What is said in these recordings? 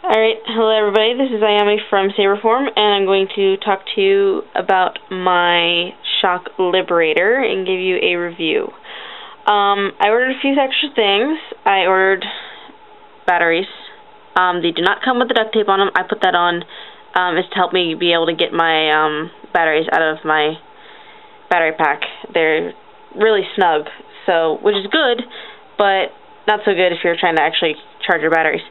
Alright, hello everybody, this is Ayami from Saberform, and I'm going to talk to you about my Shock Liberator and give you a review. I ordered a few extra things. I ordered batteries. They do not come with the duct tape on them. I put that on is to help me be able to get my batteries out of my battery pack. They're really snug, so which is good, but not so good if you're trying to actually charge your batteries.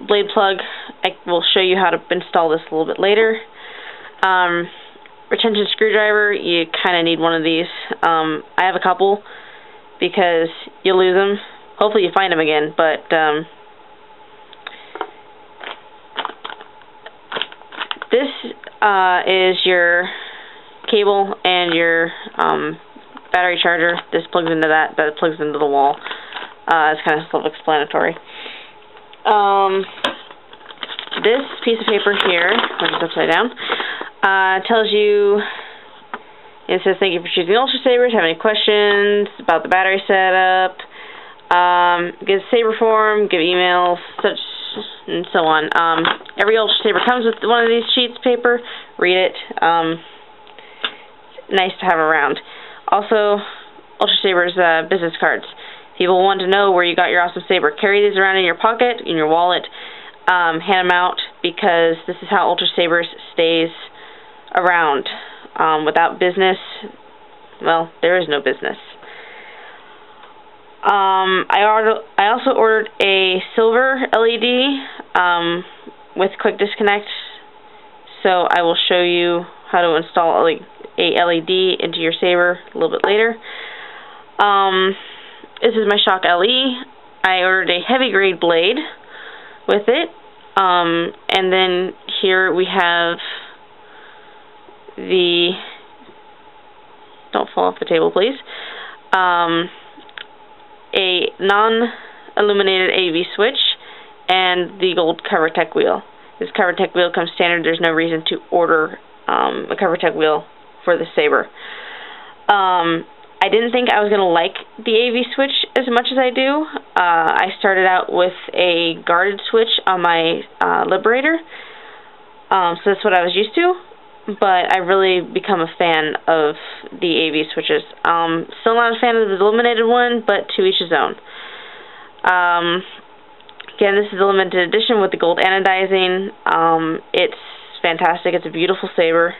Blade plug, I will show you how to install this a little bit later. Retention screwdriver, you kind of need one of these. I have a couple because you lose them. Hopefully you find them again, but this is your cable and your battery charger. This plugs into that plugs into the wall. It's kind of self-explanatory. This piece of paper here, which is upside down, tells you, it says, thank you for choosing UltraSabers. Have any questions about the battery setup? Give Saberform, give emails, such and so on. Every UltraSaber comes with one of these sheets of paper. Read it. Nice to have around. Also, UltraSabers business cards. People want to know where you got your awesome saber. Carry these around in your pocket, in your wallet. Hand them out, because this is how UltraSabers stays around. Without business, well, there is no business. I also ordered a silver LED with quick disconnect, so I will show you how to install a LED into your saber a little bit later. This is my Shock LE. I ordered a heavy grade blade with it. And then here we have the, don't fall off the table please, a non-illuminated AV switch and the gold CoverTech wheel. This CoverTech wheel comes standard. There's no reason to order a CoverTech wheel for the saber. I didn't think I was going to like the AV switch as much as I do. I started out with a guarded switch on my Liberator, so that's what I was used to, but I've really become a fan of the AV switches. Still not a fan of the illuminated one, but to each his own. Again, this is a limited edition with the gold anodizing. It's fantastic. It's a beautiful saber.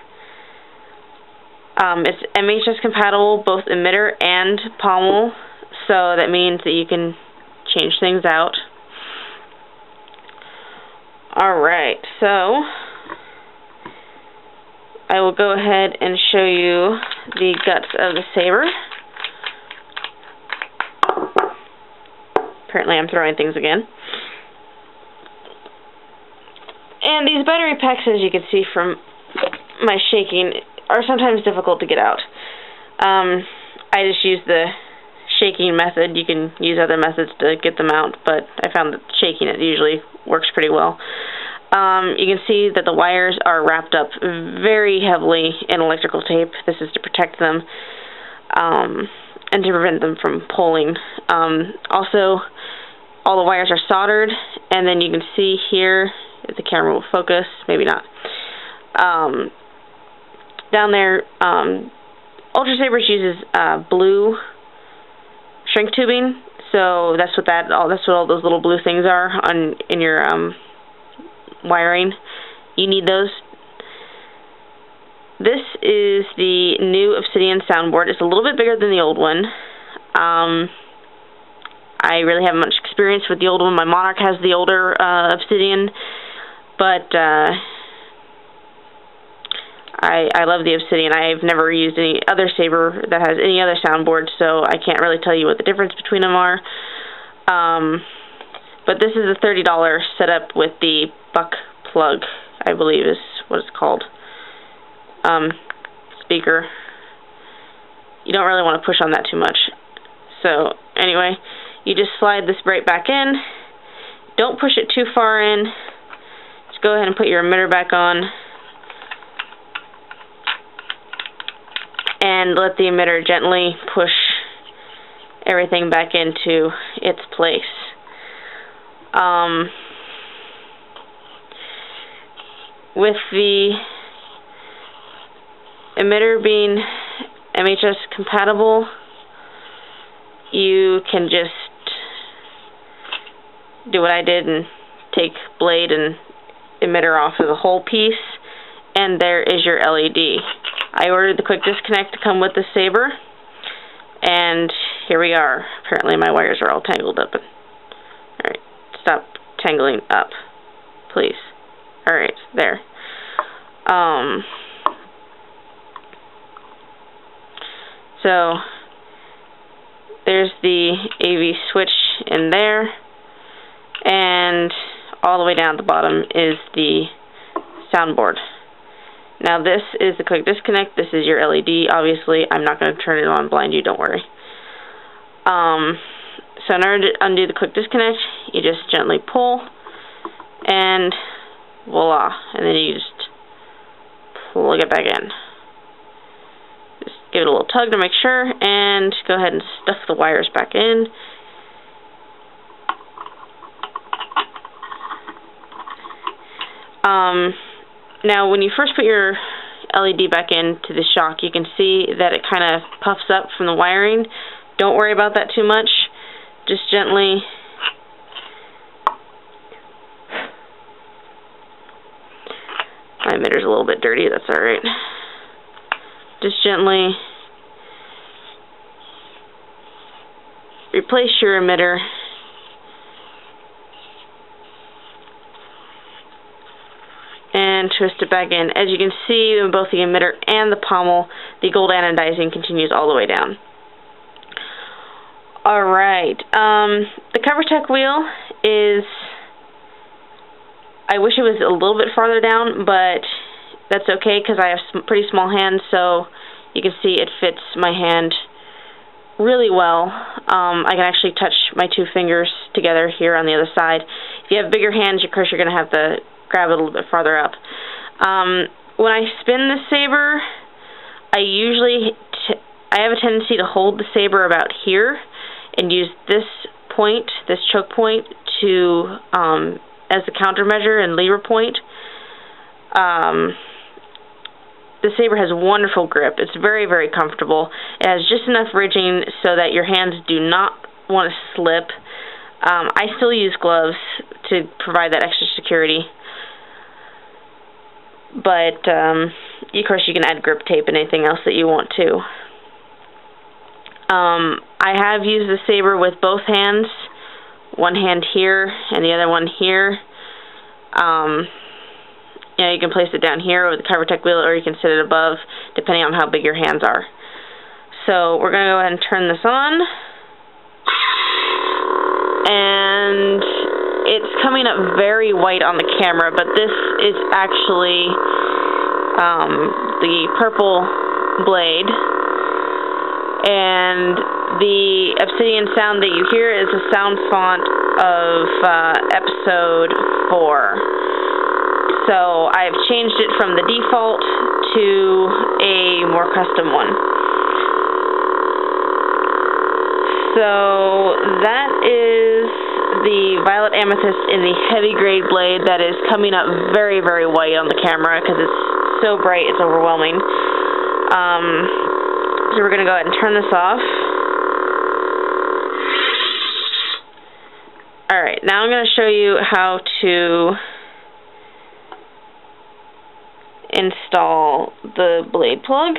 It's MHS compatible, both emitter and pommel, so that means that you can change things out. Alright, so I will go ahead and show you the guts of the saber. Apparently I'm throwing things again. And these battery packs, as you can see from my shaking, are sometimes difficult to get out. I just use the shaking method. You can use other methods to get them out, but I found that shaking it usually works pretty well. You can see that the wires are wrapped up very heavily in electrical tape. This is to protect them and to prevent them from pulling. Also, all the wires are soldered, and then you can see here, if the camera will focus, maybe not. Down there, UltraSabers uses blue shrink tubing, so that's what all those little blue things are in your wiring. You need those. This is the new Obsidian soundboard. It's a little bit bigger than the old one. I really haven't much experience with the old one. My Monarch has the older Obsidian, but I love the Obsidian. I've never used any other saber that has any other soundboard, so I can't really tell you what the difference between them are. But this is a $30 setup with the buck plug, I believe is what it's called. Speaker. You don't really want to push on that too much. So, anyway, you just slide this right back in. Don't push it too far in. Just go ahead and put your emitter back on. And let the emitter gently push everything back into its place. With the emitter being MHS compatible, you can just do what I did and take blade and emitter off of the whole piece, and there is your LED. I ordered the quick disconnect to come with the saber, and here we are. Apparently my wires are all tangled up. Alright, stop tangling up, please. Alright, there. So there's the AV switch in there, and all the way down at the bottom is the soundboard. Now this is the quick disconnect. This is your LED. Obviously, I'm not going to turn it on blind you, don't worry. So in order to undo the quick disconnect, you just gently pull, and voila. And then you just plug it back in. Just give it a little tug to make sure, and go ahead and stuff the wires back in. Now when you first put your LED back into the shock, you can see that it kind of puffs up from the wiring. Don't worry about that too much. Just gently my emitter's a little bit dirty, that's alright. Just gently replace your emitter and twist it back in. As you can see, in both the emitter and the pommel, the gold anodizing continues all the way down. Alright, the CoverTech wheel is, I wish it was a little bit farther down, but that's okay because I have pretty small hands, so you can see it fits my hand really well. I can actually touch my two fingers together here on the other side. If you have bigger hands, of course, you're going to have to grab it a little bit farther up. When I spin the saber, I have a tendency to hold the saber about here and use this point, this choke point, to as the countermeasure and lever point. The saber has wonderful grip. It's very, very comfortable. It has just enough ridging so that your hands do not want to slip. I still use gloves to provide that extra security. But, of course, you can add grip tape and anything else that you want to. I have used the saber with both hands, one hand here and the other one here. You can place it down here with the CoverTech wheel, or you can sit it above, depending on how big your hands are. So we're going to go ahead and turn this on. And it's coming up very white on the camera, but this is actually the purple blade. And the obsidian sound that you hear is the sound font of episode 4. So I've changed it from the default to a more custom one. So that is the Violet Amethyst in the heavy grade blade that is coming up very, very white on the camera because it's so bright it's overwhelming. So we're going to go ahead and turn this off. Alright, now I'm going to show you how to install the blade plug.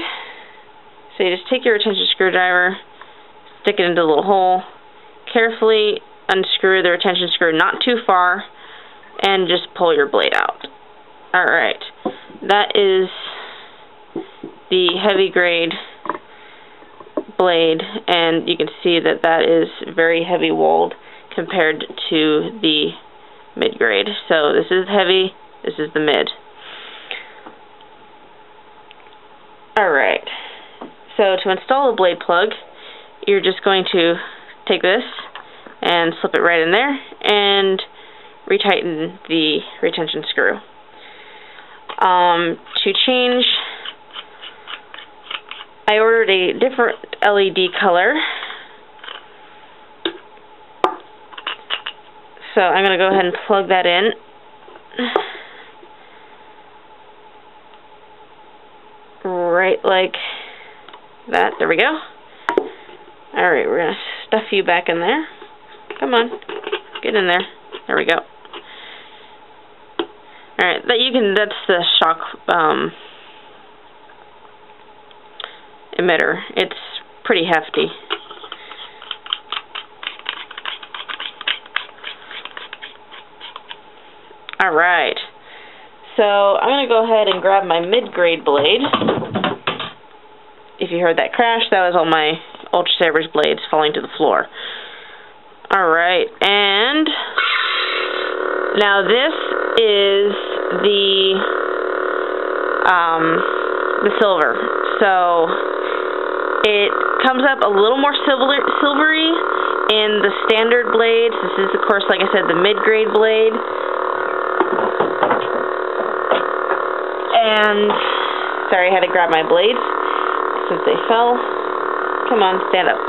So you just take your retention screwdriver, stick it into the little hole, carefully unscrew the retention screw not too far, and just pull your blade out. Alright, that is the heavy grade blade, and you can see that that is very heavy walled compared to the mid grade. So this is heavy, this is the mid. Alright, so to install the blade plug, you're just going to take this and slip it right in there and retighten the retention screw. To change, I ordered a different LED color. So I'm going to go ahead and plug that in. Right like that. There we go. Alright, we're going to stuff you back in there. Come on. Get in there. There we go. Alright, that's the shock emitter. It's pretty hefty. Alright. So I'm going to go ahead and grab my mid-grade blade. If you heard that crash, that was all my UltraSabers blades falling to the floor. Alright, and now this is the silver. So it comes up a little more silvery in the standard blades. This is, of course, like I said, the mid-grade blade. And, sorry, I had to grab my blades since they fell. Come on, stand up.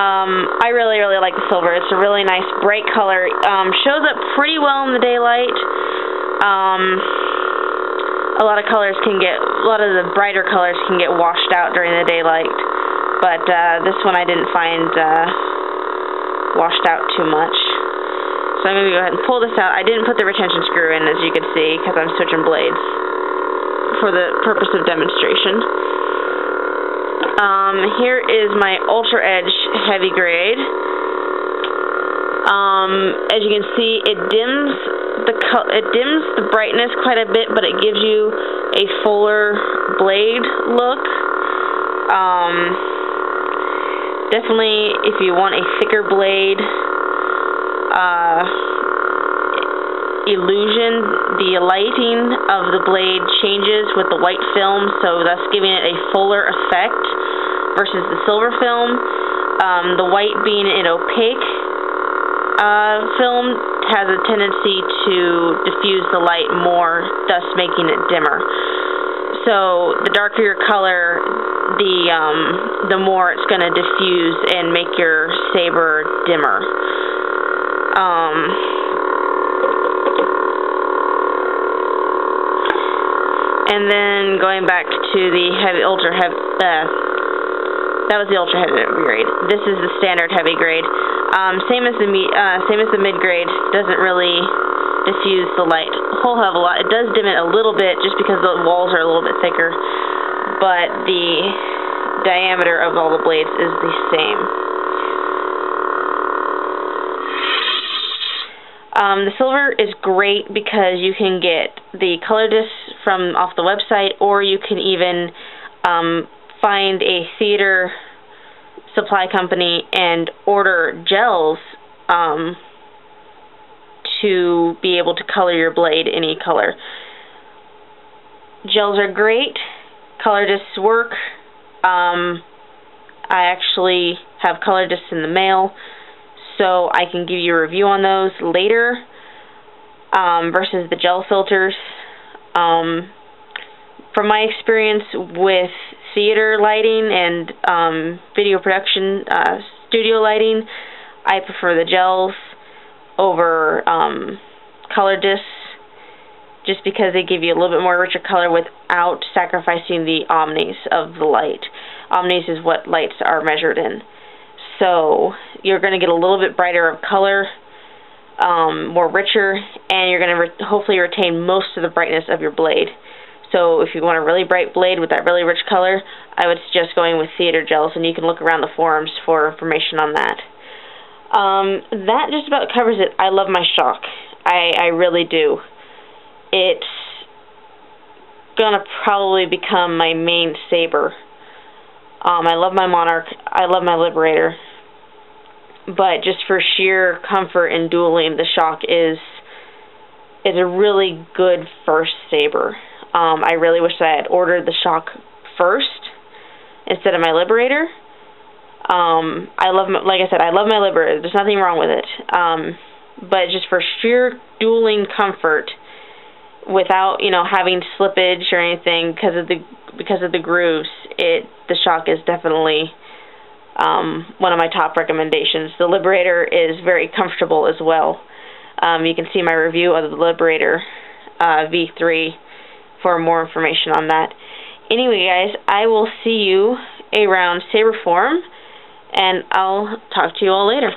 I really like the silver. It's a really nice, bright color. Shows up pretty well in the daylight. A lot of the brighter colors can get washed out during the daylight. But this one I didn't find washed out too much. So I'm going to go ahead and pull this out. I didn't put the retention screw in, as you can see, because I'm switching blades for the purpose of demonstration. Here is my Ultra Edge Heavy Grade. As you can see, it dims the brightness quite a bit, but it gives you a fuller blade look. Definitely, if you want a thicker blade illusion, the lighting of the blade changes with the white film, so thus giving it a fuller effect versus the silver film. The white being an opaque film has a tendency to diffuse the light more, thus making it dimmer. So the darker your color, the more it's going to diffuse and make your saber dimmer. And then going back to the ultra heavy, that was the ultra heavy grade. This is the standard heavy grade. Same as the mid grade. Doesn't really diffuse the light a whole hell of a lot. It does dim it a little bit just because the walls are a little bit thicker, but the diameter of all the blades is the same. The silver is great because you can get the color discs from off the website, or you can even find a theater supply company and order gels to be able to color your blade any color. Gels are great. Color discs work. I actually have color discs in the mail, so I can give you a review on those later versus the gel filters. From my experience with theater lighting and video production, studio lighting, I prefer the gels over color discs, just because they give you a little bit more richer color without sacrificing the omnis of the light. Omnis is what lights are measured in. So you're going to get a little bit brighter of color, more richer, and you're going to hopefully retain most of the brightness of your blade. So if you want a really bright blade with that really rich color, I would suggest going with theater gels, and you can look around the forums for information on that. That just about covers it. I love my Shock. I really do. It's gonna probably become my main saber. I love my Monarch. I love my Liberator. But just for sheer comfort in dueling, the Shock is a really good first saber. I really wish I had ordered the Shock first instead of my Liberator. I love, like I said, I love my Liberator. There's nothing wrong with it. But just for sheer dueling comfort, without having slippage or anything because of the grooves, the Shock is definitely one of my top recommendations. The Liberator is very comfortable as well. You can see my review of the Liberator V3 for more information on that. Anyway, guys, I will see you around Saber Forum, and I'll talk to you all later.